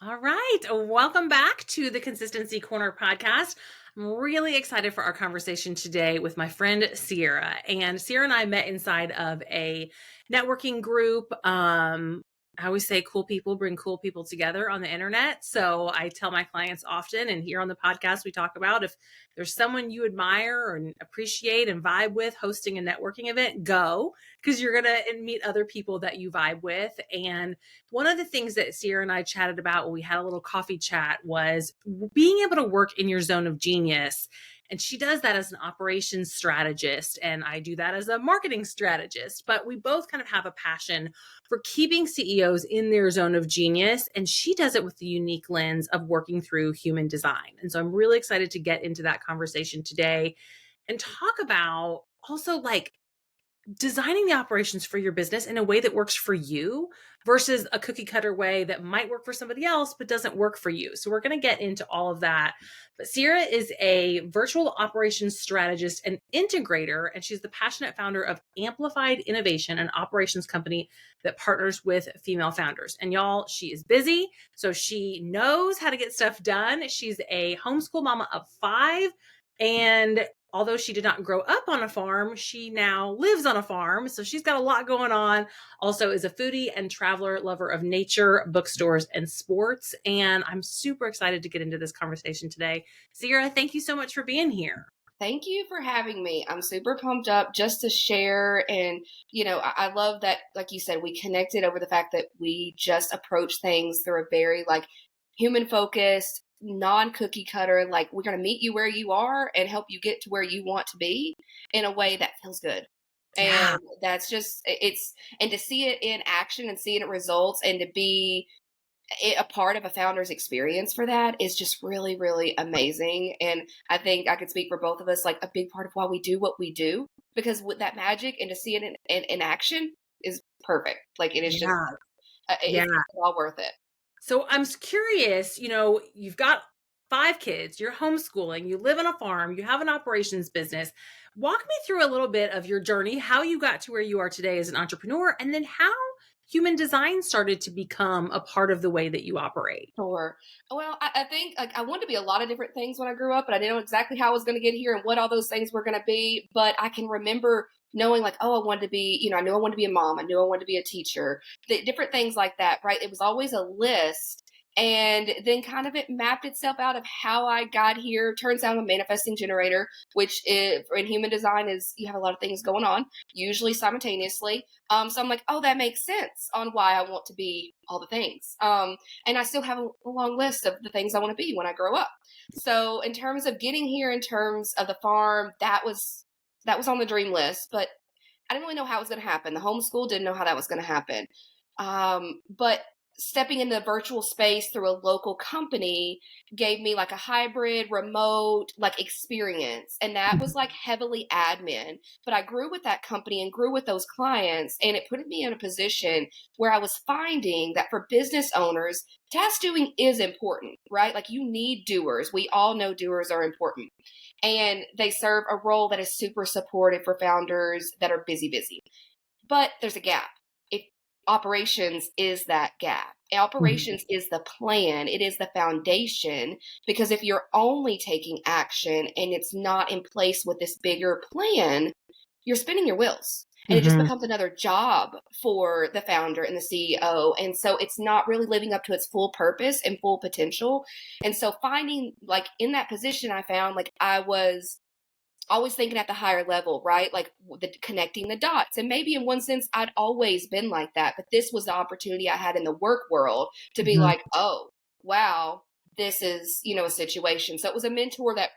All right. Welcome back to the Consistency Corner podcast. I'm really excited for our conversation today with my friend Sierra. And Sierra and I met inside of a networking group. I always say cool people bring cool people together on the internet. So I tell my clients often, and here on the podcast, we talk about if there's someone you admire and appreciate and vibe with hosting a networking event, go, because you're going to meet other people that you vibe with. And one of the things that Sierra and I chatted about when we had a little coffee chat was being able to work in your zone of genius. And she does that as an operations strategist, and I do that as a marketing strategist. But we both kind of have a passion for keeping CEOs in their zone of genius. And she does it with the unique lens of working through human design. And so I'm really excited to get into that conversation today and talk about also like designing the operations for your business in a way that works for you versus a cookie cutter way that might work for somebody else but doesn't work for you. So we're going to get into all of that. But Sierra is a virtual operations strategist and integrator, and she's the passionate founder of Amplified Innovation, an operations company that partners with female founders. And y'all, she is busy, so she knows how to get stuff done. She's a homeschool mama of 5, and although she did not grow up on a farm, she now lives on a farm. So she's got a lot going on. Also is a foodie and traveler, lover of nature, bookstores, and sports. And I'm super excited to get into this conversation today. Sierra, thank you so much for being here. Thank you for having me. I'm super pumped up just to share. And, I love that, like you said, we connected over the fact that we just approach things through a very human focused, non cookie cutter, like we're going to meet you where you are and help you get to where you want to be in a way that feels good. Yeah. And that's just, and to see it in action and see it in results and to be a part of a founder's experience for that is just really, really amazing. And I think I could speak for both of us, like a big part of why we do what we do, because with that magic and to see it in action is perfect. Like it is just, Yeah. it's Yeah. all worth it. So I'm curious, you've got 5 kids, you're homeschooling, you live on a farm, you have an operations business. Walk me through a little bit of your journey, how you got to where you are today as an entrepreneur, and then how human design started to become a part of the way that you operate. Sure. Well, I think I wanted to be a lot of different things when I grew up, but I didn't know exactly how I was going to get here and what all those things were going to be. But I can remember knowing oh, I wanted to be, I knew I wanted to be a mom. I knew I wanted to be a teacher, different things like that, right? It was always a list. And then kind of it mapped itself out of how I got here. Turns out I'm a manifesting generator, which in human design is you have a lot of things going on, usually simultaneously. So I'm like, oh, that makes sense on why I want to be all the things. And I still have a long list of the things I want to be when I grow up. So in terms of getting here, in terms of the farm, that was on the dream list, but I didn't really know how it was going to happen. The homeschool didn't know how that was going to happen. But stepping into the virtual space through a local company gave me like a hybrid remote experience, and that was heavily admin, but I grew with that company and grew with those clients, and it put me in a position where I was finding that for business owners, task doing is important, right? Like you need doers. We all know doers are important, and they serve a role that is super supportive for founders that are busy. But there's a gap. If operations is that gap. Operations is the plan. It is the foundation, because if you're only taking action and it's not in place with this bigger plan, you're spinning your wheels. And it just Mhm. becomes another job for the founder and the CEO. And so it's not really living up to its full purpose and full potential. And so finding in that position, I found I was always thinking at the higher level, right? Connecting the dots. And maybe in one sense, I'd always been like that. But this was the opportunity I had in the work world to be Mhm. like, oh, wow, this is, a situation. So it was a mentor that,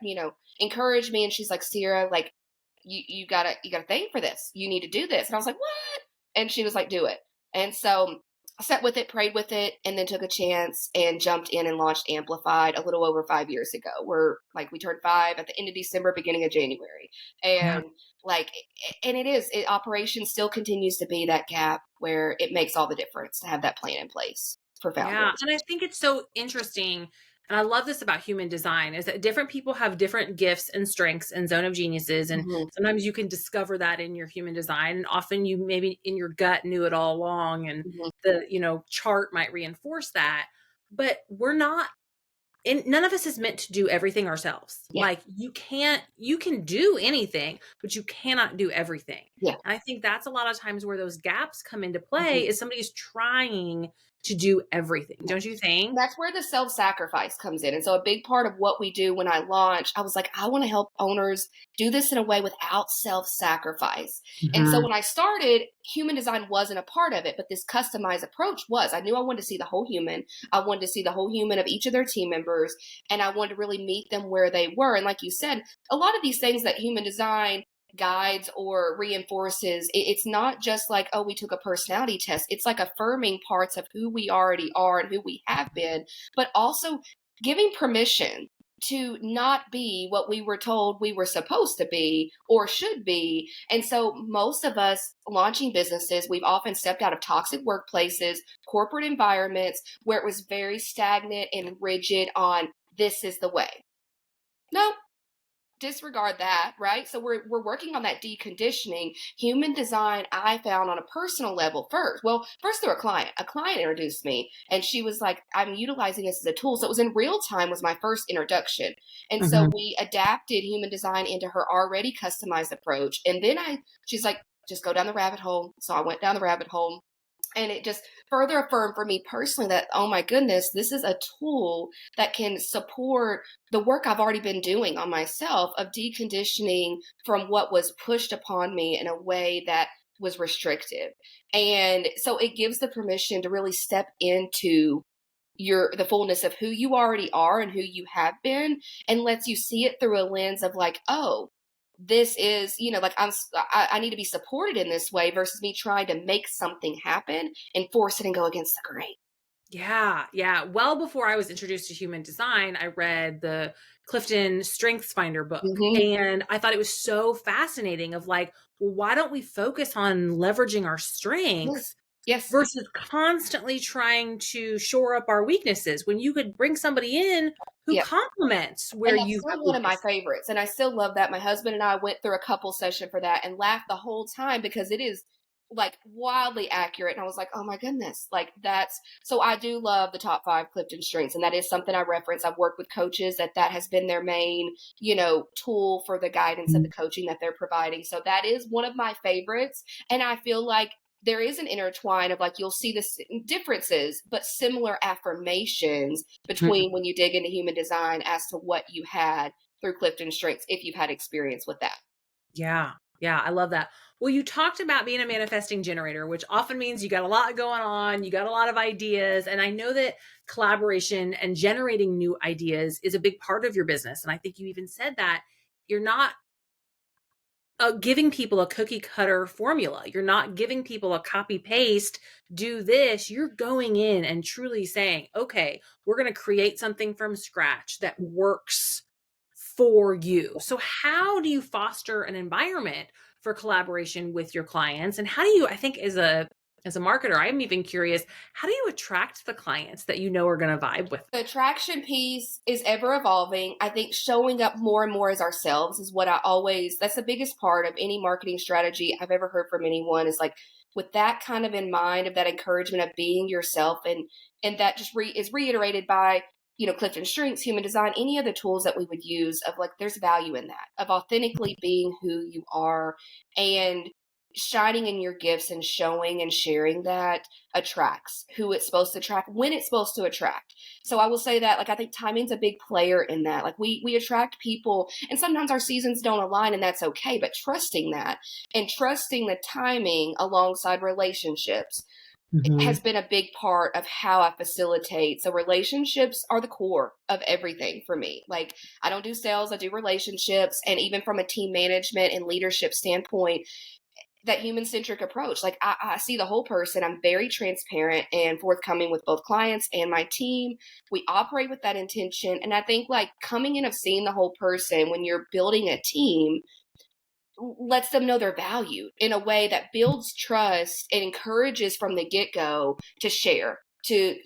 encouraged me. And she's like, Sierra, you gotta thank for this. You need to do this. And I was like, what? And she was like, do it. And so I sat with it, prayed with it, and then took a chance and jumped in and launched Amplified a little over 5 years ago. We turned 5 at the end of December, beginning of January. Yeah. And operations still continues to be that gap where it makes all the difference to have that plan in place for Yeah. founders. And I think it's so interesting. And I love this about human design is that different people have different gifts and strengths and zone of geniuses. And Mhm. sometimes you can discover that in your human design. And often you maybe in your gut knew it all along. And Mhm. the, chart might reinforce that. but we're not, and none of us is meant to do everything ourselves. Yeah. Like you can do anything, but you cannot do everything. Yeah. And I think that's a lot of times where those gaps come into Mhm. play is somebody's trying to do everything. Don't you think? That's where the self-sacrifice comes in. And so a big part of what we do when I launch, I was like, I want to help owners do this in a way without self-sacrifice. And so Mhm. when I started, human design wasn't a part of it, but this customized approach was. I knew I wanted to see the whole human. I wanted to see the whole human of each of their team members, and I wanted to really meet them where they were. And like you said, a lot of these things that human design guides or reinforces, it's not just like, oh, we took a personality test. It's like affirming parts of who we already are and who we have been, but also giving permission to not be what we were told we were supposed to be or should be. And so most of us launching businesses, we've often stepped out of toxic workplaces, corporate environments where it was very stagnant and rigid on this is the way. No, disregard that, right? So we're working on that deconditioning. Human design I found on a personal level first. Well, first through a client. A client introduced me and she was like, I'm utilizing this as a tool. So it was in real time was my first introduction. And so Mhm. we adapted human design into her already customized approach. And then she's like, just go down the rabbit hole. So I went down the rabbit hole, and it just further affirmed for me personally that, oh my goodness, this is a tool that can support the work I've already been doing on myself of deconditioning from what was pushed upon me in a way that was restrictive. And so it gives the permission to really step into the fullness of who you already are and who you have been, and lets you see it through a lens of like, oh, this is, like I need to be supported in this way versus me trying to make something happen and force it and go against the grain. Yeah, yeah. Well, before I was introduced to human design, I read the Clifton Strengths Finder book, Hmm. and I thought it was so fascinating of like, well, why don't we focus on leveraging our Yes. strengths Yes. versus constantly trying to shore up our weaknesses when you could bring somebody in who Yeah. complements where And that's you have still one of my weaknesses. favorites, and I still love that. My husband and I went through a couple session for that and laughed the whole time because it is, like, wildly accurate, and I was like, "Oh my goodness." Like, that's so I do love the top 5 Clifton Strengths, and that is something I reference. I've worked with coaches that has been their main, tool for the guidance of the coaching that they're providing. So that is one of my favorites, and I feel like there is an intertwine of, like, you'll see this differences, but similar affirmations Mhm. between when you dig into human design as to what you had through Clifton Strengths if you've had experience with that. Yeah. Yeah, I love that. Well, you talked about being a manifesting generator, which often means you got a lot going on, you got a lot of ideas, and I know that collaboration and generating new ideas is a big part of your business. And I think you even said that you're not giving people a cookie cutter formula. You're not giving people a copy paste, do this. You're going in and truly saying, okay, we're going to create something from scratch that works for you. So, how do you foster an environment for collaboration with your clients? And how do you, I think, as a marketer, I'm even curious, how do you attract the clients that you know are going to vibe with? The attraction piece is ever evolving. I think showing up more and more as ourselves is what that's the biggest part of any marketing strategy I've ever heard from anyone is like, with that kind of in mind, of that encouragement of being yourself, and that just is reiterated by, Clifton Strengths, human design, any of the tools that we would use, of like, there's value in that, of authentically being who you are and shining in your gifts and showing and sharing that attracts who it's supposed to attract when it's supposed to attract. So I will say that, like, I think timing's a big player in that. Like, we attract people, and sometimes our seasons don't align, and that's okay, but trusting that and trusting the timing alongside relationships Mhm. has been a big part of how I facilitate. So relationships are the core of everything for me. Like, I don't do sales, I do relationships, and even from a team management and leadership standpoint, that human centric approach. Like, I see the whole person. I'm very transparent and forthcoming with both clients and my team. We operate with that intention. And I think, like, coming in of seeing the whole person when you're building a team lets them know they're valued in a way that builds trust and encourages from the get go to share, to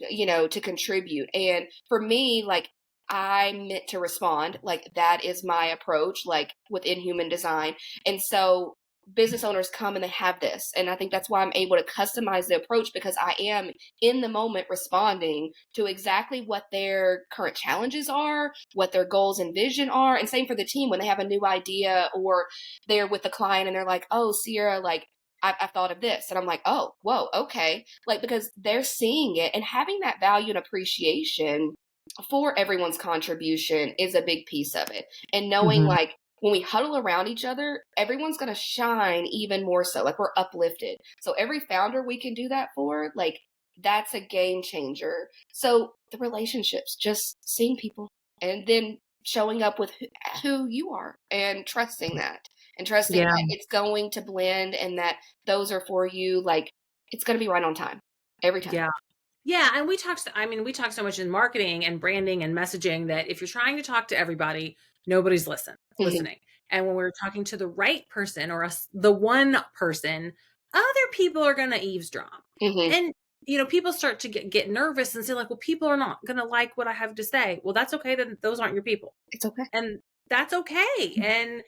contribute. And for me, like, I meant to respond. Like, that is my approach, like, within human design. And so business owners come and they have this. And I think that's why I'm able to customize the approach, because I am in the moment responding to exactly what their current challenges are, what their goals and vision are. And same for the team when they have a new idea or they're with the client and they're like, oh, Sierra, like, I thought of this. And I'm like, oh, whoa, okay. Like, because they're seeing it and having that value and appreciation for everyone's contribution is a big piece of it. And knowing Mhm. like when we huddle around each other, everyone's going to shine even more so. Like we're uplifted. So every founder we can do that for, like that's a game changer. So the relationships, just seeing people and then showing up with who you are and trusting that and trusting Yeah. that it's going to blend and that those are for you. Like it's going to be right on time every time. Yeah. Yeah, and we talk so much in marketing and branding and messaging that if you're trying to talk to everybody, nobody's Hmm. listening. And when we're talking to the right person or the one person, other people are going to eavesdrop. Hmm. And people start to get nervous and say like, well, people are not going to like what I have to say. Well, that's okay. Then those aren't your people. It's okay. And that's okay. And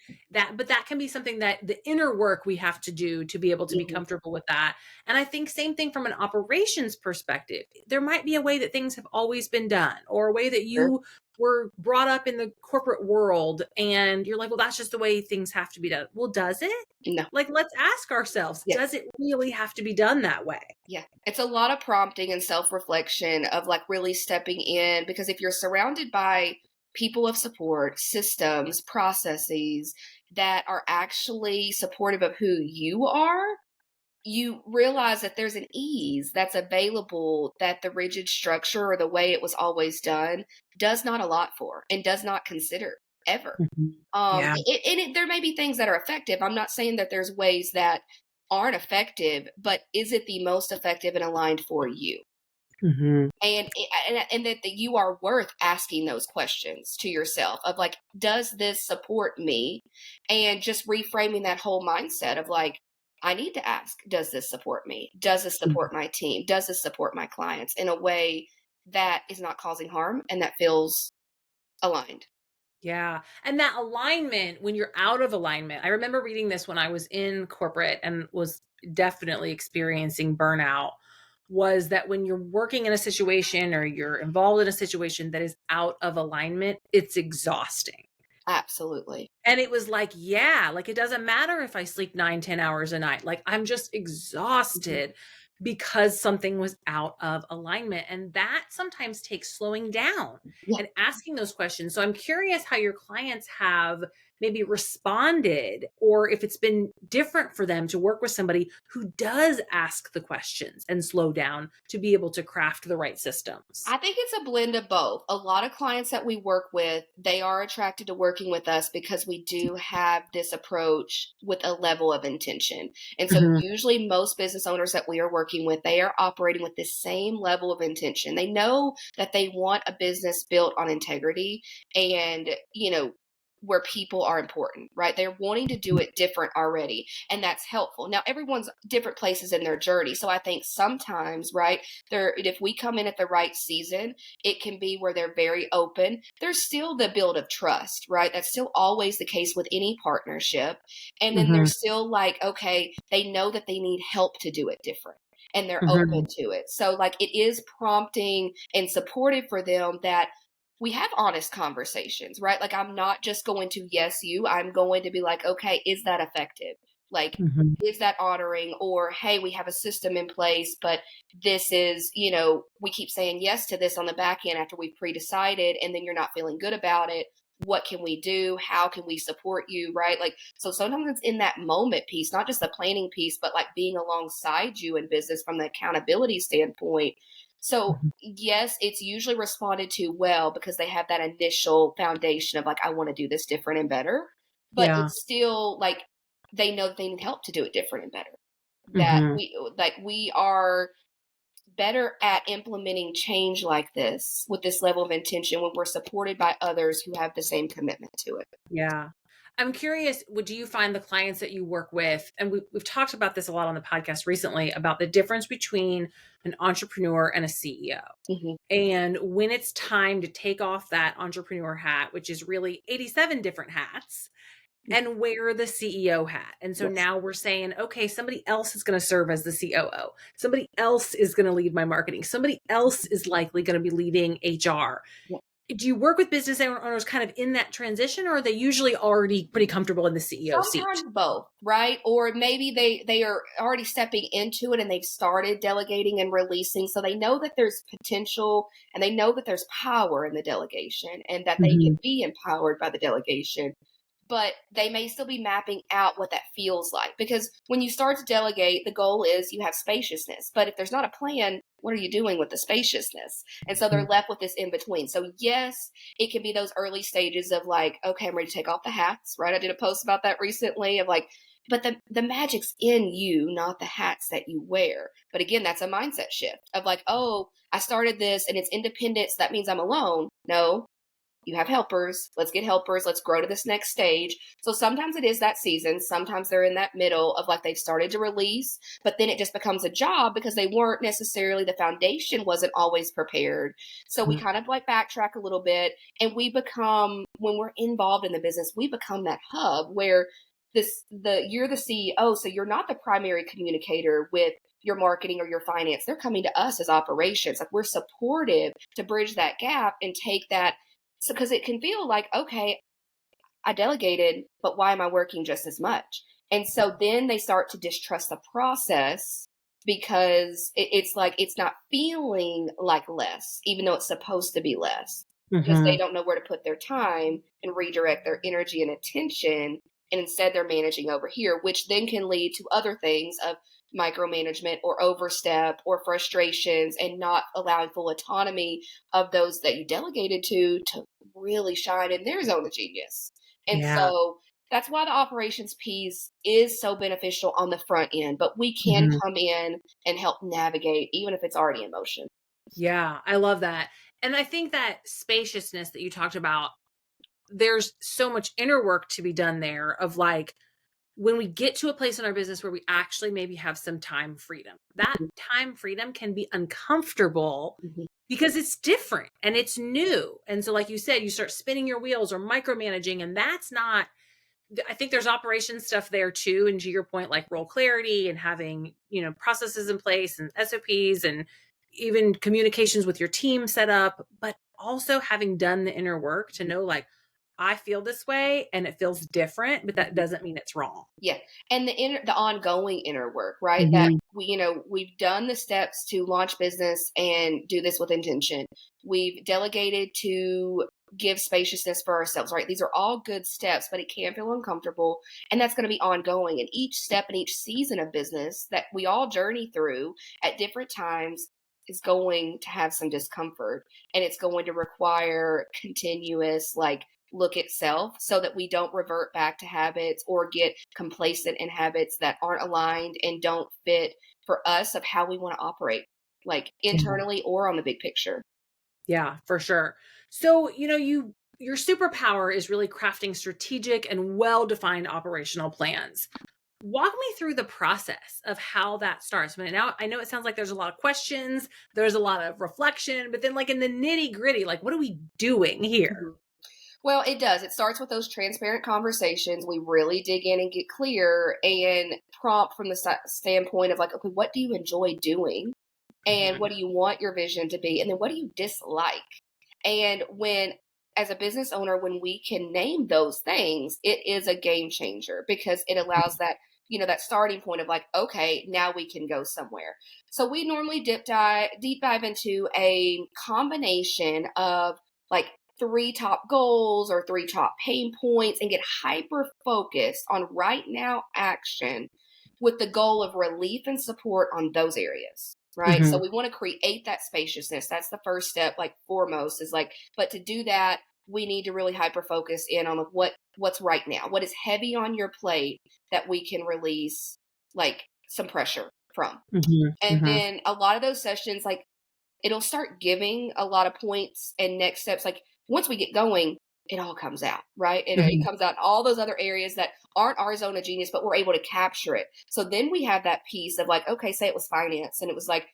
but that can be something that the inner work we have to do to be able to be Hmm. comfortable with that. And I think same thing from an operations perspective. There might be a way that things have always been done or a way that Sure. you were brought up in the corporate world and you're like, well, that's just the way things have to be done. Well, does it? No. Like, let's ask ourselves, does Yes. it really have to be done that way? Yeah. It's a lot of prompting and self-reflection of like really stepping in, because if you're surrounded by people of support, systems, processes that are actually supportive of who you are, you realize that there's an ease that's available that the rigid structure or the way it was always done does not allot for and does not consider ever. Mhm. Yeah. There may be things that are effective. I'm not saying that there's ways that aren't effective, but is it the most effective and aligned for you? Hmm. And that you are worth asking those questions to yourself of like, does this support me? And just reframing that whole mindset of like, I need to ask, does this support me? Does this support my team? Does this support my clients in a way that is not causing harm and that feels aligned? Yeah. And that alignment, when you're out of alignment, I remember reading this when I was in corporate and was definitely experiencing burnout, was that when you're working in a situation or you're involved in a situation that is out of alignment, it's exhausting. Absolutely. And it was like, yeah, like it doesn't matter if I sleep 9, 10 hours a night. Like I'm just Mhm. exhausted because something was out of alignment. And that sometimes takes slowing down Yeah. and asking those questions. So I'm curious how your clients have maybe responded or if it's been different for them to work with somebody who does ask the questions and slow down to be able to craft the right systems. I think it's a blend of both. A lot of clients that we work with, they are attracted to working with us because we do have this approach with a level of intention. And so Mhm. usually most business owners that we are working with, they are operating with this same level of intention. They know that they want a business built on integrity and, where people are important, right? They're wanting to do it different already, and that's helpful. Now, everyone's different places in their journey. So I think sometimes, right, there, if we come in at the right season, it can be where they're very open. There's still the build of trust, right? That's still always the case with any partnership. And then they're Mhm. still like, okay, they know that they need help to do it different and they're open Mhm. to it. So like it is prompting and supportive for them that we have honest conversations, right? Like I'm not just going to yes you. I'm going to be like, okay, is that effective? Like Mhm. is that honoring? Or hey, we have a system in place, but this is, we keep saying yes to this on the back end after we've pre-decided and then you're not feeling good about it. What can we do? How can we support you? Right? Like, so sometimes it's in that moment piece, not just the planning piece, but like being alongside you in business from the accountability standpoint. So Mhm. yes, it's usually responded to well because they have that initial foundation of like, I want to do this different and better. But Yeah. it's still like they know that they need help to do it different and better. That Mhm. we are better at implementing change like this with this level of intention when we're supported by others who have the same commitment to it. Yeah. I'm curious, would do you find the clients that you work with, and we've talked about this a lot on the podcast recently about the difference between an entrepreneur and a CEO. Hmm. And when it's time to take off that entrepreneur hat, which is really 87 different hats, and wear the CEO hat. And so Yes. now we're saying, okay, somebody else is going to serve as the COO. Somebody else is going to lead my marketing. Somebody else is likely going to be leading HR. Do you work with business owners kind of in that transition, or are they usually already pretty comfortable in the CEO seat? Sometimes both, right? Or maybe they are already stepping into it and they've started delegating and releasing, so they know that there's potential and they know that there's power in the delegation and that they Hmm. can be empowered by the delegation. But they may still be mapping out what that feels like, because when you start to delegate, the goal is you have spaciousness. But if there's not a plan, what are you doing with the spaciousness? And so they're left with this in between. So yes, it can be those early stages of like, okay, I'm ready to take off the hats, right? I did a post about that recently of like, but the magic's in you, not the hats that you wear. But again, that's a mindset shift of like, oh, I started this and it's independent, so that means I'm alone. No, you have helpers. Let's get helpers. Let's grow to this next stage. So sometimes it is that season. Sometimes they're in that middle of like they've started to release, but then it just becomes a job because they weren't necessarily, the foundation wasn't always prepared. So we kind of like backtrack a little bit and we become, when we're involved in the business, we become that hub where you're the CEO. So you're not the primary communicator with your marketing or your finance. They're coming to us as operations. Like we're supportive to bridge that gap and take that. So, because it can feel like, okay, I delegated, but why am I working just as much? And so then they start to distrust the process because it's like it's not feeling like less, even though it's supposed to be less, because they Hmm. don't know where to put their time and redirect their energy and attention. And instead, they're managing over here, which then can lead to other things of micromanagement or overstep or frustrations and not allowing full autonomy of those that you delegated to really shine in their zone of genius. And Yeah. so that's why the operations piece is so beneficial on the front end, but we can Hmm. come in and help navigate even if it's already in motion. Yeah. I love that. And I think that spaciousness that you talked about, there's so much inner work to be done there of like, when we get to a place in our business where we actually maybe have some time freedom, that time freedom can be uncomfortable Mhm. because it's different and it's new. And so, like you said, you start spinning your wheels or micromanaging, and that's not, I think there's operation stuff there too. And to your point, like role clarity and having, processes in place and SOPs and even communications with your team set up, but also having done the inner work to know, like, I feel this way and it feels different, but that Mhm. doesn't mean it's wrong. Yeah. And the ongoing inner work, right? That Mhm. we've done the steps to launch business and do this with intention. We've delegated to give spaciousness for ourselves, right? These are all good steps, but it can feel uncomfortable. And that's going to be ongoing. And each step and each season of business that we all journey through at different times is going to have some discomfort, and it's going to require continuous like look at self so that we don't revert back to habits or get complacent in habits that aren't aligned and don't fit for us of how we want to operate, like Yeah. internally or on the big picture. Yeah, for sure. So, your superpower is really crafting strategic and well-defined operational plans. Walk me through the process of how that starts. I mean, now I know it sounds like there's a lot of questions, there's a lot of reflection, but then like in the nitty-gritty, like what are we doing here? Mhm. Well, it does. It starts with those transparent conversations. We really dig in and get clear and prompt from the standpoint of like, okay, what do you enjoy doing? And Mhm. what do you want your vision to be? And then what do you dislike? And as a business owner, when we can name those things, it is a game changer because it allows that starting point of like, okay, now we can go somewhere. So we normally deep dive into a combination of like three top goals or three top pain points and get hyper focused on right now action with the goal of relief and support on those areas. Right. So Mhm. we want to create that spaciousness. That's the first step, like foremost, is like, but to do that, we need to really hyper focus in on what's right now, what is heavy on your plate that we can release like some pressure from. Mhm. And Mhm. then a lot of those sessions, like it'll start giving a lot of points and next steps. Like once we get going, it all comes out, right? It Mhm. comes out in all those other areas that aren't our zone of genius, but we're able to capture it. So then we have that piece of like, okay, say it was finance and it was like,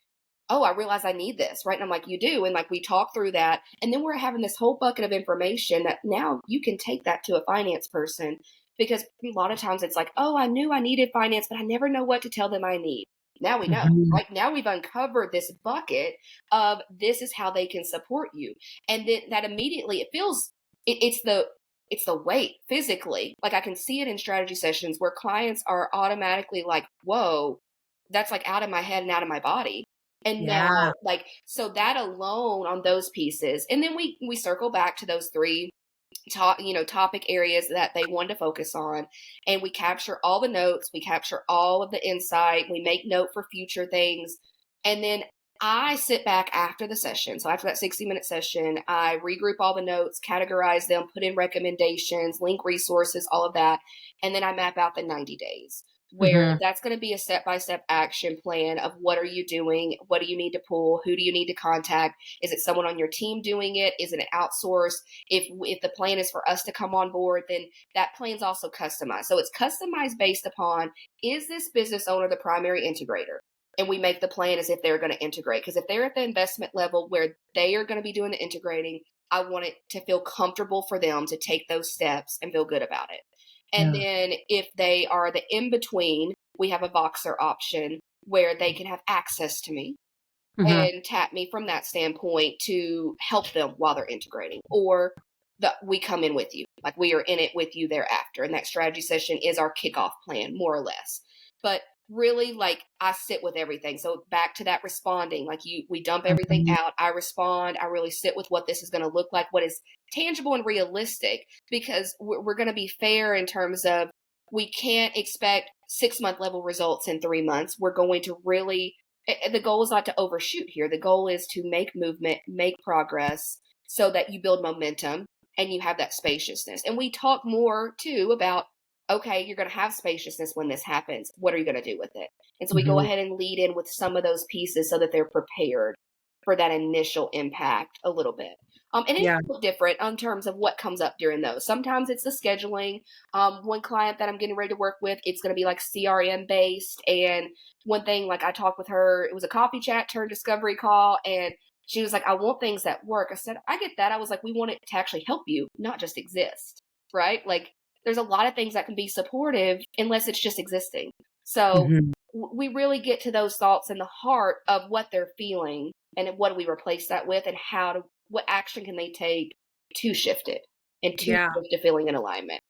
oh, I realize I need this, right? And I'm like, you do. And like we talk through that. And then we're having this whole bucket of information that now you can take that to a finance person because a lot of times it's like, oh, I knew I needed finance, but I never know what to tell them I need. Now we know, Mhm. right? Now we've uncovered this bucket of this is how they can support you. And then that immediately it feels it's the weight physically. Like I can see it in strategy sessions where clients are automatically like, whoa, that's like out of my head and out of my body. And Yeah. now like so that alone on those pieces. And then we circle back to those three topic areas that they want to focus on, and we capture all the notes, we capture all of the insight, we make note for future things, and then I sit back after the session. So after that 60-minute session, I regroup all the notes, categorize them, put in recommendations, link resources, all of that, and then I map out the 90 days where Mhm. that's going to be a step-by-step action plan of what are you doing, what do you need to pull, who do you need to contact, is it someone on your team doing it, is it an outsource, if the plan is for us to come on board, then that plan's also customized. So it's customized based upon, is this business owner the primary integrator? And we make the plan as if they're going to integrate. Because if they're at the investment level where they are going to be doing the integrating, I want it to feel comfortable for them to take those steps and feel good about it. And Yeah. then if they are the in between, we have a Voxer option where they can have access to me Mhm. and tap me from that standpoint to help them while they're integrating, or that we come in with you, like we are in it with you thereafter, and that strategy session is our kickoff plan more or less. But really, like, I sit with everything. So back to that responding, like, we dump everything Mhm. out, I respond, I really sit with what this is going to look like, what is tangible and realistic, because we're going to be fair in terms of we can't expect 6-month level results in 3 months. We're going to really, the goal is not to overshoot here. The goal is to make movement, make progress so that you build momentum and you have that spaciousness. And we talk more too about, okay, you're going to have spaciousness when this happens. What are you going to do with it? And so we go Mhm. ahead and lead in with some of those pieces so that they're prepared for that initial impact a little bit. And it's Yeah. different in terms of what comes up during those. Sometimes it's the scheduling. One client that I'm getting ready to work with, it's going to be like CRM based. And one thing, like I talked with her, it was a coffee chat turned discovery call. And she was like, I want things that work. I said, I get that. I was like, we want it to actually help you, not just exist. Right. Like there's a lot of things that can be supportive unless it's just existing. So Mhm. we really get to those thoughts in the heart of what they're feeling and what do we replace that with, and what action can they take to shift it and to Yeah. shift to feeling in alignment.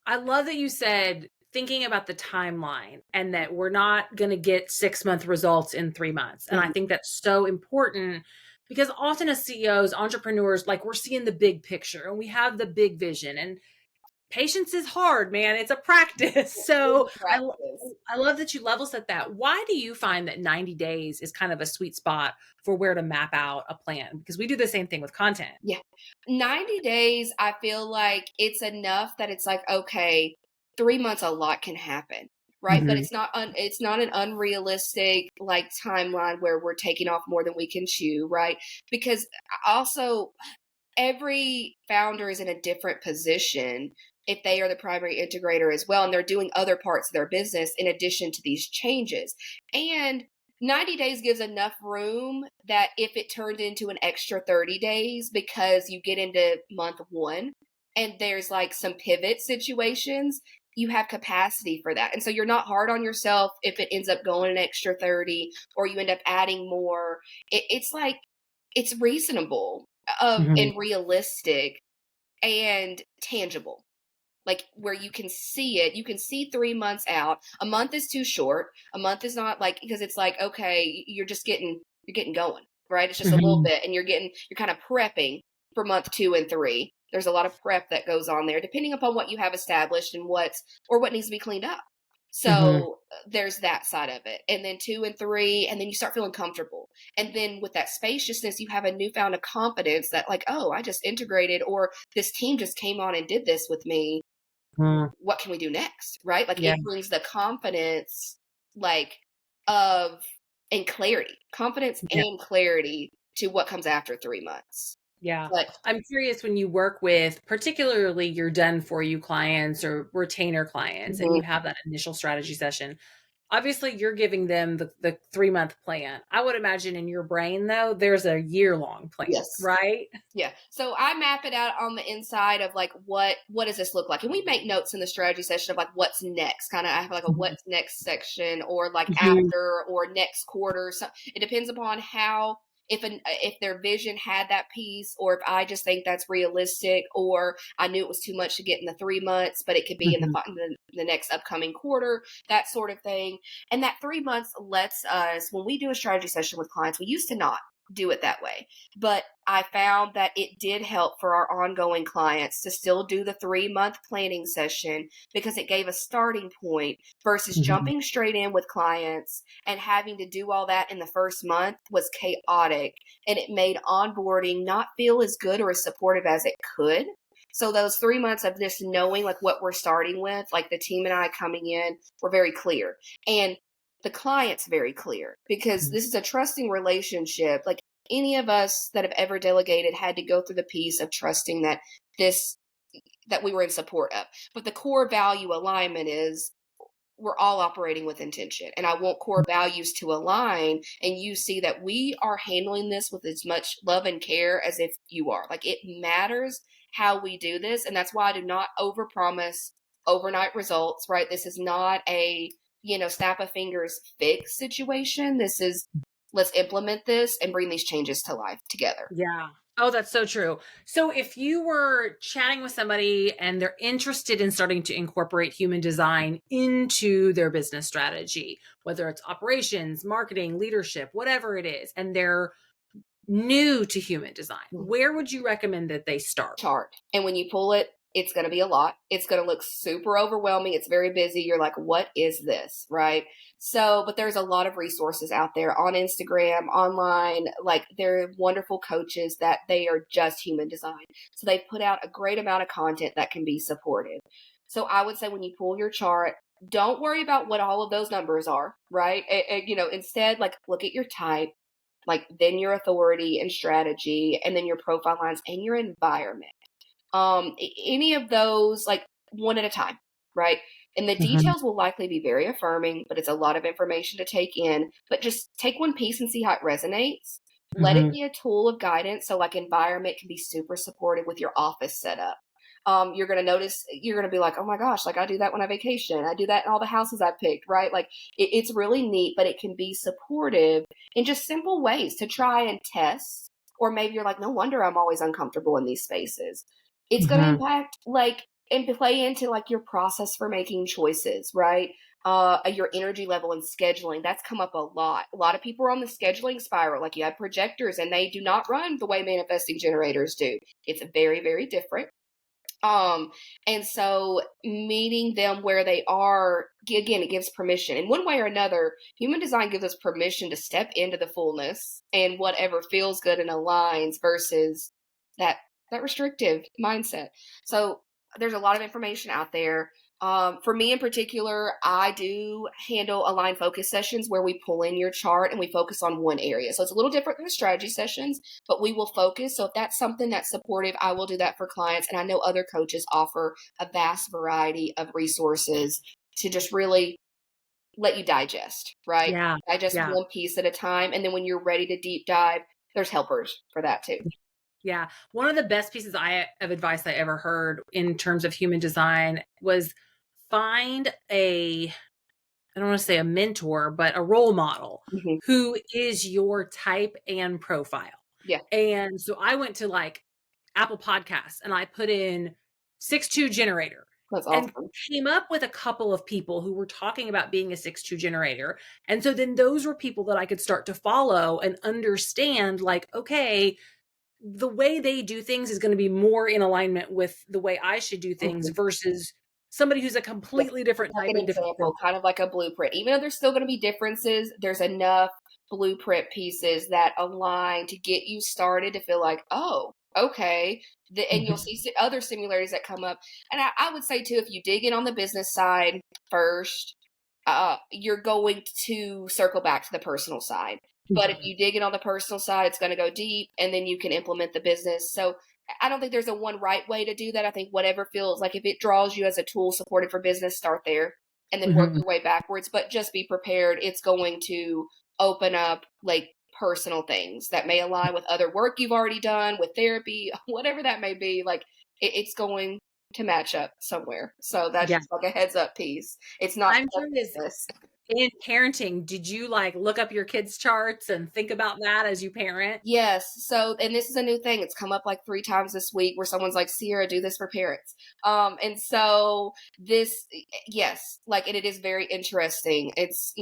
I love that you said thinking about the timeline and that we're not going to get 6-month results in 3 months. And I Mhm. think that's so important because often as CEOs, entrepreneurs, like we're seeing the big picture and we have the big vision, and patience is hard, man. It's a practice. It So is practice. I love that you level set that. Why do you find that 90 days is kind of a sweet spot for where to map out a plan? Because we do the same thing with content. Yeah. 90 days, I feel like it's enough that it's like, okay, 3 months, a lot can happen. Right. But Mhm. it's not an unrealistic like timeline where we're taking off more than we can chew. Right. Because also every founder is in a different position if they are the primary integrator as well, and they're doing other parts of their business in addition to these changes. And 90 days gives enough room that if it turned into an extra 30 days because you get into month one and there's like some pivot situations, you have capacity for that. And so you're not hard on yourself if it ends up going an extra 30 or you end up adding more. It's like, it's reasonable of Mhm. and realistic and tangible, like where you can see it, you can see 3 months out. A month is too short. A month is not, like, because it's like, okay, you're getting going, right? It's just a little Mhm. bit and you're kind of prepping for month 2 and 3. There's a lot of prep that goes on there depending upon what you have established and what needs to be cleaned up. Mhm. So there's that side of it. And then 2 and 3, and then you start feeling comfortable. And then with that spaciousness, you have a newfound confidence that, like, oh, I just integrated, or this team just came on and did this with me. Mhm. What can we do next? Right? Like Yeah. it brings the confidence, like, of and clarity, confidence Yeah. and clarity to what comes after 3 months. Yeah. But I'm curious when you work with particularly your done for you clients or retainer clients and you mhm, have that initial strategy session. obviously you're giving them the 3-month plan. I would imagine in your brain though, there's a year-long plan, Yes. right? Yeah. So I map it out on the inside of like what does this look like? And we make notes in the strategy session of like what's next. Kind of I have like a Mhm. what's next section or like Mhm. after or next quarter. So it depends upon how if their vision had that piece or if I just think that's realistic or I knew it was too much to get in the 3 months, but it could be in Mhm. the next upcoming quarter, that sort of thing. And that 3 months lets us, when we do a strategy session with clients, we used to not do it that way. But I found that it did help for our ongoing clients to still do the 3-month planning session because it gave a starting point versus Mhm. jumping straight in with clients and having to do all that in the first month was chaotic. And it made onboarding not feel as good or as supportive as it could. So those 3 months of just knowing like what we're starting with, like the team and I coming in, were very clear. And the client's very clear because Mhm. this is a trusting relationship. Like any of us that have ever delegated had to go through the piece of trusting this that we were in support of. But the core value alignment is we're all operating with intention. And I want core values to align and you see that we are handling this with as much love and care as if you are. Like it matters how we do this. And that's why I do not overpromise overnight results, right? This is not a, snap of fingers fix situation. This is let's implement this and bring these changes to life together. Yeah. Oh, that's so true. So if you were chatting with somebody and they're interested in starting to incorporate human design into their business strategy, whether it's operations, marketing, leadership, whatever it is, and they're new to human design, where would you recommend that they start? Chart. And when you pull it, it's going to be a lot. It's going to look super overwhelming. It's very busy. You're like, what is this? Right. So, but there's a lot of resources out there on Instagram, online. Like there are wonderful coaches that they are just human design. So they put out a great amount of content that can be supportive. So I would say when you pull your chart, don't worry about what all of those numbers are, right? Instead, like look at your type, like then your authority and strategy, and then your profile lines and your environment. Any of those, like one at a time, right? And the Mhm. details will likely be very affirming, but it's a lot of information to take in. But just take one piece and see how it resonates. Let it Mhm. be a tool of guidance. So, like, environment can be super supportive with your office setup. You're going to notice, you're going to be like, oh my gosh, like I do that when I vacation. I do that in all the houses I've picked, right? Like, it's really neat, but it can be supportive in just simple ways to try and test. Or maybe you're like, no wonder I'm always uncomfortable in these spaces. It's going to Mhm. impact like and play into like your process for making choices, right? Your energy level and scheduling. That's come up a lot. A lot of people are on the scheduling spiral. Like you have projectors and they do not run the way manifesting generators do. It's very, very different. Um, and so meeting them where they are, again, it gives permission. In one way or another, human design gives us permission to step into the fullness and whatever feels good and aligns versus that that restrictive mindset. So there's a lot of information out there. For me in particular, I do handle aligned focus sessions where we pull in your chart and we focus on one area. So it's a little different than the strategy sessions, but we will focus. So if that's something that's supportive, I will do that for clients. And I know other coaches offer a vast variety of resources to just really let you digest, right? Yeah. Digest Yeah. one piece at a time. And then when you're ready to deep dive, there's helpers for that too. Yeah. One of the best pieces of advice I ever heard in terms of human design was find I don't want to say a mentor, but a role model Hmm. who is your type and profile. Yeah, And so I went to like Apple Podcasts and I put in 6-2 generator that's and awesome. came up with a couple of people who were talking about being a 6-2 generator. And so then those were people that I could start to follow and understand like, okay, the way they do things is going to be more in alignment with the way I should do things Mhm. versus somebody who's a Yeah. completely different Like type an and different example, profile. kind of like a blueprint. Even though there's still going to be differences, there's enough blueprint pieces that align to get you started to feel like, oh, okay. And you'll Mhm. see other similarities that come up. And I would say, too, if you dig in on the business side first, you're going to circle back to the personal side. But if Mhm. you dig in on the personal side, it's going to go deep and then you can implement the business. So I don't think there's a one right way to do that. I think whatever feels like if it draws you as a tool supported for business, start there. and then work Mhm. your way backwards, but just be prepared. It's going to open up like personal things that may align with other work you've already done, with therapy, whatever that may be. Like it's going to match up somewhere. So that's Yeah. just like a heads up piece. It's not I'm just curious, this. in parenting, did you, like, look up your kids' charts and think about that as you parent? Yes. So, and this is a new thing. It's come up like 3 times this week where someone's like, Sierra, do this for parents. And so this, yes, like, and it is very interesting. It's,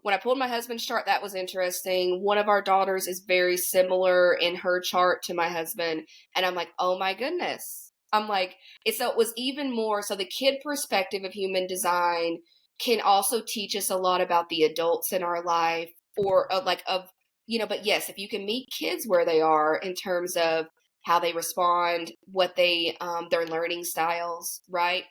when I pulled my husband's chart, that was interesting. One of our daughters is very similar in her chart to my husband. And I'm like, oh my goodness. I'm like, so it was even more. So the kid perspective of human design can also teach us a lot about the adults in our life or of but yes, if you can meet kids where they are in terms of how they respond, what they their learning styles, right?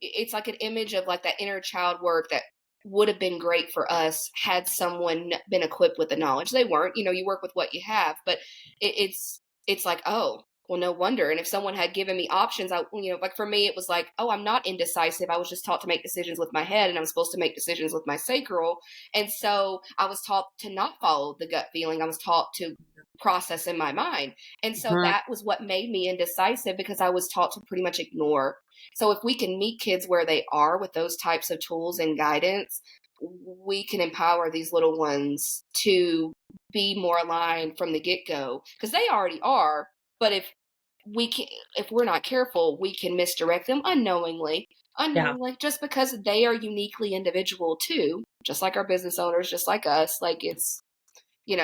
It's like an image of like that inner child work that would have been great for us had someone been equipped with the knowledge. They weren't, you work with what you have, but it's like, oh, well, no wonder. And if someone had given me options, like for me, it was like, oh, I'm not indecisive. I was just taught to make decisions with my head, and I'm supposed to make decisions with my sacral. And so I was taught to not follow the gut feeling. I was taught to process in my mind. And so Mhm. that was what made me indecisive because I was taught to pretty much ignore. So if we can meet kids where they are with those types of tools and guidance, we can empower these little ones to be more aligned from the get-go because they already are. But we can if we're not careful, we can misdirect them Yeah. unknowingly, just because they are uniquely individual too, just like our business owners, just like us. Like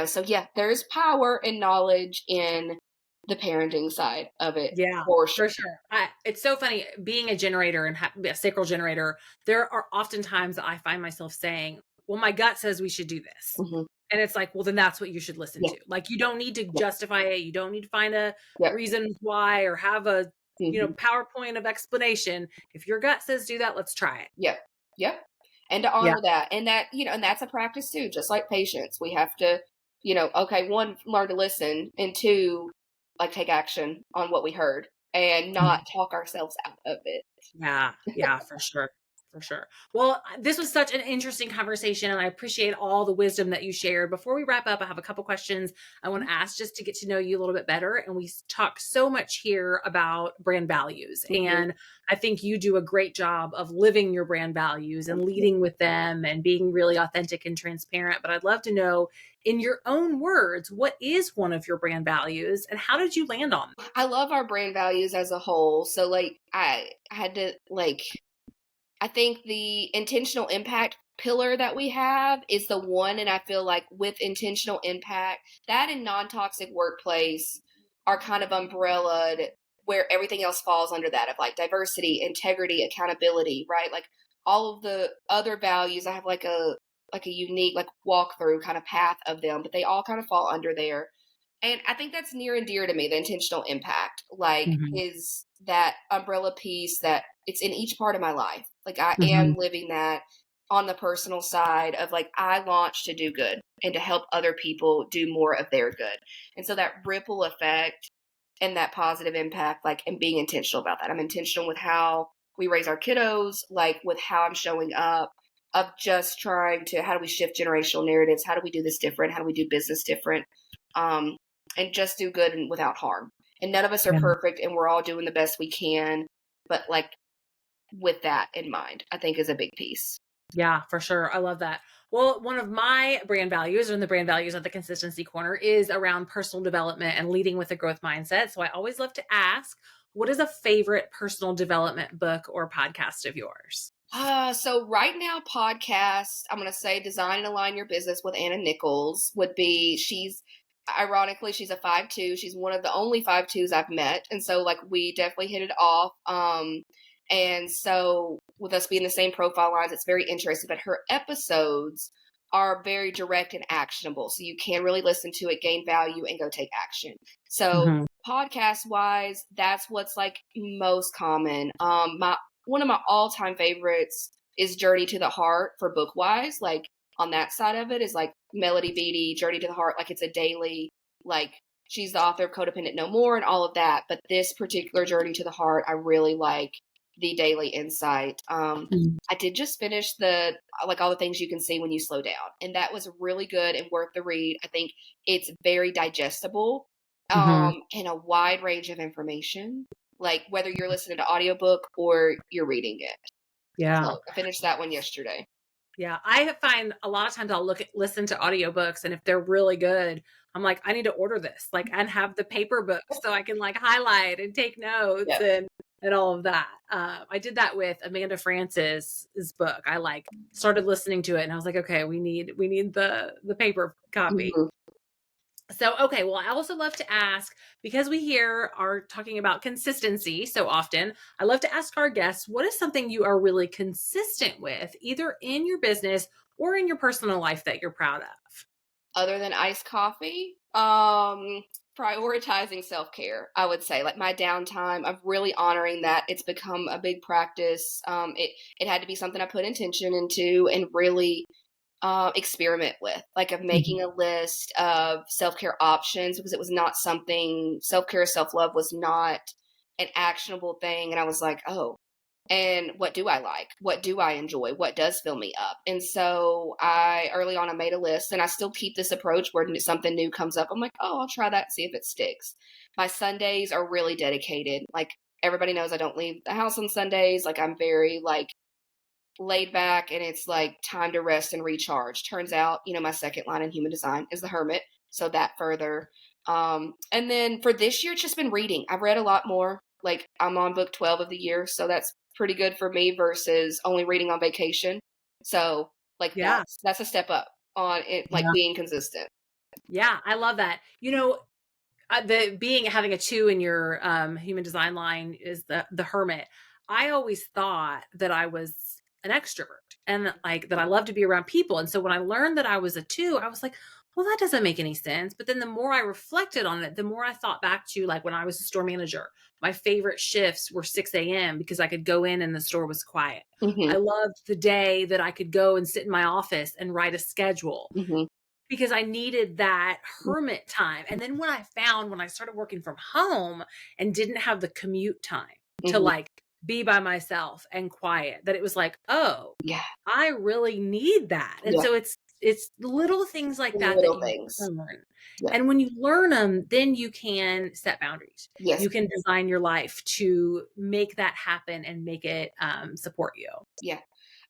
so yeah, there's power and knowledge in the parenting side of it Yeah, for sure. for sure. It's so funny being a generator and a sacral generator. There are often times that I find myself saying, "Well, my gut says we should do this," Hmm. and it's like, "Well, then that's what you should listen Yeah, to." Like, you don't need to yeah, justify it. You don't need to find a yeah. reason why or have a Hmm. PowerPoint of explanation. If your gut says do that, let's try it. Yep. Yep. And to Yeah. honor that. And and that's a practice too, just like patience. We have to, okay, one, learn to listen, and two, like take action on what we heard and not talk ourselves out of it. Yeah, yeah, for sure. For sure. Well, this was such an interesting conversation, and I appreciate all the wisdom that you shared. Before we wrap up, I have a couple questions I want to ask just to get to know you a little bit better. And we talk so much here about brand values. Mhm. And I think you do a great job of living your brand values and leading with them and being really authentic and transparent. But I'd love to know, in your own words, what is one of your brand values and how did you land on them? I love our brand values as a whole. So like I had to I think the intentional impact pillar that we have is the one, and I feel like with intentional impact, that and non-toxic workplace are kind of umbrellaed where everything else falls under that of like diversity, integrity, accountability, right? Like all of the other values, I have like a unique like walkthrough kind of path of them, but they all kind of fall under there. And I think that's near and dear to me, the intentional impact, like, Mhm. is that umbrella piece that it's in each part of my life. Like, I am Mhm. living that on the personal side of like, I launched to do good and to help other people do more of their good. And so that ripple effect and that positive impact, like, and being intentional about that. I'm intentional with how we raise our kiddos, like, with how I'm showing up, of just trying to, how do we shift generational narratives? How do we do this different? How do we do business different? Um, and just do good and without harm. And none of us are Yeah. perfect and we're all doing the best we can. But like with that in mind, I think is a big piece. Yeah, for sure. I love that. Well, one of my brand values and the brand values of the Consistency Corner is around personal development and leading with a growth mindset. So I always love to ask, what is a favorite personal development book or podcast of yours? So right now, podcast, I'm gonna say Design and Align Your Business with Anna Nichols would be. She's ironically, she's a 5'2". She's one of the only 5'2s I've met, and so like we definitely hit it off. And so with us being the same profile lines, it's very interesting. But her episodes are very direct and actionable, so you can really listen to it, gain value, and go take action. So Hmm. podcast wise, that's what's like most common. My one of my all-time favorites is Journey to the Heart for book wise. Like on that side of it is like Melody Beattie, Journey to the Heart. Like it's a daily, like she's the author of Codependent No More and all of that. But this particular Journey to the Heart, I really like. the daily insight. Mm. I did just finish the like all the things you can see when you slow down, and that was really good and worth the read. I think it's very digestible, Mhm. and a wide range of information, like whether you're listening to audiobook or you're reading it. Yeah. So I finished that one yesterday. Yeah, I find a lot of times I'll listen to audiobooks, and if they're really good, I'm like, I need to order this, like, and have the paper book so I can like highlight and take notes Yeah. and all of that. I did that with Amanda Francis's book. I like started listening to it, and I was like, okay, we need the paper copy. Mhm. So, okay, well, I also love to ask because we here are talking about consistency so often. I love to ask our guests, what is something you are really consistent with, either in your business or in your personal life that you're proud of? Other than iced coffee, prioritizing self-care, I would say. Like my downtime, I'm really honoring that. It's become a big practice. It had to be something I put intention into and really experiment with, like of Mhm. making a list of self-care options because it was not something self-care, self-love was not an actionable thing. And I was like, oh, and what do I like? What do I enjoy? What does fill me up? And so I early on I made a list, and I still keep this approach where something new comes up. I'm like, oh, I'll try that, see if it sticks. My Sundays are really dedicated. Like everybody knows I don't leave the house on Sundays. Like I'm very like laid back, and it's like time to rest and recharge. Turns out, my second line in human design is the hermit. So that further. And then for this year, it's just been reading. I've read a lot more. Like I'm on book 12 of the year. So that's pretty good for me versus only reading on vacation. So like Yeah. that's a step up on it, like Yeah. being consistent. Yeah. I love that. The being having a two in your human design line is the hermit. I always thought that I was an extrovert and like that I love to be around people. And so when I learned that I was a two, I was like, well, that doesn't make any sense. But then the more I reflected on it, the more I thought back to like when I was a store manager, my favorite shifts were 6 a.m. because I could go in and the store was quiet. Hmm. I loved the day that I could go and sit in my office and write a schedule Hmm. because I needed that hermit time. And then when I started working from home and didn't have the commute time to Hmm. like be by myself and quiet, that it was like, oh, Yeah. I really need that. And Yeah. so it's little things like that that Little you things. learn. Yeah. And when you learn them, then you can set boundaries. Yes. You can design your life to make that happen and make it support you. Yeah.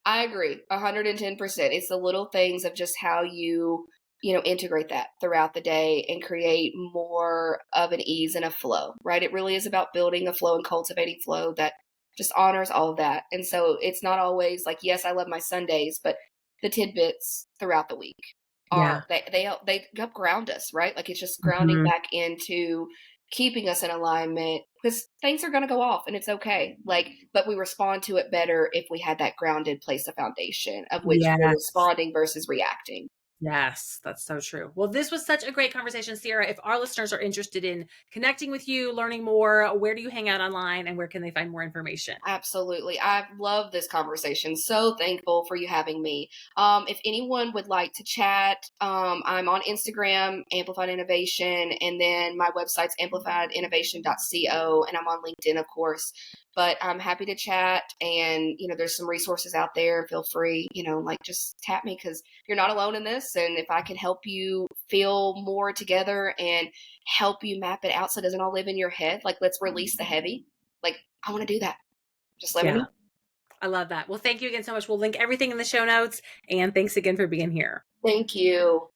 I agree 110%. It's the little things of just how you integrate that throughout the day and create more of an ease and a flow, right? It really is about building a flow and cultivating flow that just honors all of that. And so it's not always like, yes, I love my Sundays, but the tidbits throughout the week Yeah. are they help ground us, right? Like it's just grounding Mhm. back into keeping us in alignment because things are going to go off and it's okay. Like, but we respond to it better if we had that grounded place of foundation of which we're Yes. responding versus reacting. Yes, that's so true. Well, this was such a great conversation, Sierra. If our listeners are interested in connecting with you, learning more, where do you hang out online and where can they find more information? Absolutely. I love this conversation. So thankful for you having me. If anyone would like to chat, I'm on Instagram, Amplified Innovation, and then my website's amplifiedinnovation.co, and I'm on LinkedIn, of course. But I'm happy to chat, and there's some resources out there. Feel free, like just tap me because you're not alone in this. And if I can help you feel more together and help you map it out so it doesn't all live in your head, like let's release the heavy. Like I want to do that. Just let me Yeah, know. I love that. Well, thank you again so much. We'll link everything in the show notes. And thanks again for being here. Thank you.